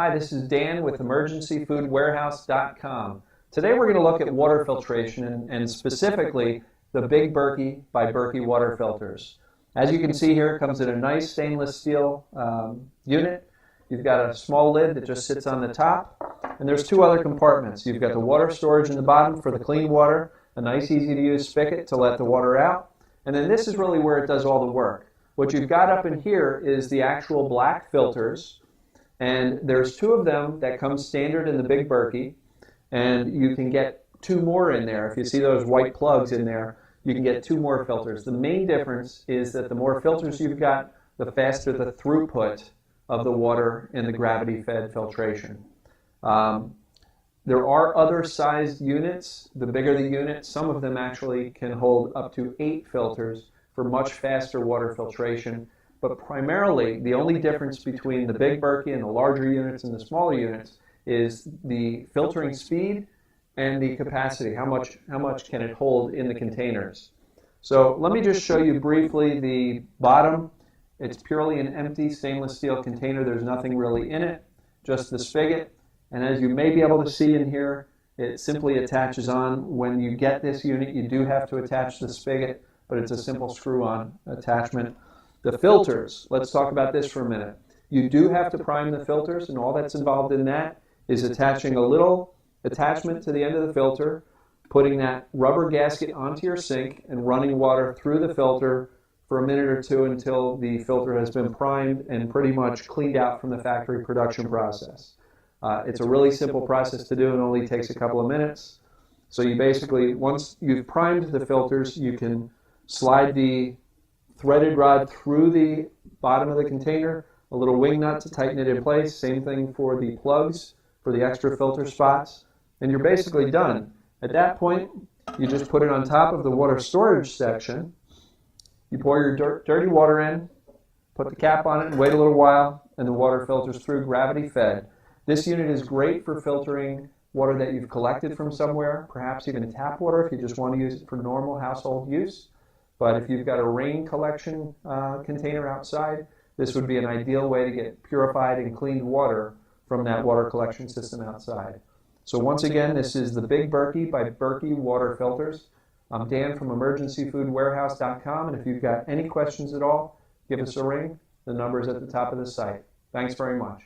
Hi, this is Dan with emergencyfoodwarehouse.com. Today we're going to look at water filtration and specifically the Big Berkey by Berkey water filters. As you can see here, it comes in a nice stainless steel unit. You've got a small lid that just sits on the top, and there's two other compartments. You've got the water storage in the bottom for the clean water, a nice easy to use spigot to let the water out, and then this is really where it does all the work. What you've got up in here is the actual black filters. And there's two of them that come standard in the Big Berkey, and you can get two more in there. If you see those white plugs in there, you can get two more filters. The main difference is that the more filters you've got, the faster the throughput of the water in the gravity-fed filtration. There are other sized units. The bigger the unit, some of them actually can hold up to 8 filters for much faster water filtration. But primarily, the only difference between the Big Berkey and the larger units and the smaller units is the filtering speed and the capacity. How much can it hold in the containers? So let me just show you briefly the bottom. It's purely an empty stainless steel container. There's nothing really in it, just the spigot. And as you may be able to see in here, it simply attaches on. When you get this unit, you do have to attach the spigot, but it's a simple screw-on attachment. The filters, let's talk about this for a minute. You do have to prime the filters, and all that's involved in that is attaching a little attachment to the end of the filter, putting that rubber gasket onto your sink, and running water through the filter for a minute or two until the filter has been primed and pretty much cleaned out from the factory production process. It's a really simple process to do and only takes a couple of minutes. So you basically, once you've primed the filters, you can slide the threaded rod through the bottom of the container, a little wing nut to tighten it in place, same thing for the plugs for the extra filter spots, and you're basically done. At that point, you just put it on top of the water storage section, you pour your dirty water in, put the cap on it and wait a little while, and the water filters through gravity fed. This unit is great for filtering water that you've collected from somewhere, perhaps even tap water if you just want to use it for normal household use. But if you've got a rain collection container outside, this would be an ideal way to get purified and cleaned water from that water collection system outside. So once again, this is the Big Berkey by Berkey water filters. I'm Dan from emergencyfoodwarehouse.com, and if you've got any questions at all, give us a ring. The number is at the top of the site. Thanks very much.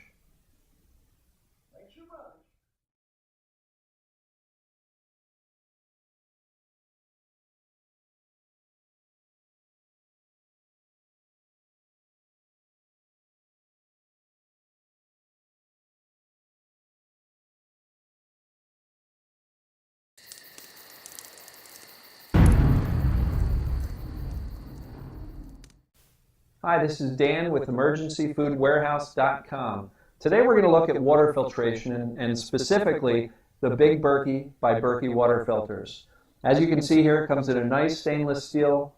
Hi, this is Dan with emergencyfoodwarehouse.com. Today we're going to look at water filtration and specifically the Big Berkey by Berkey water filters. As you can see here, it comes in a nice stainless steel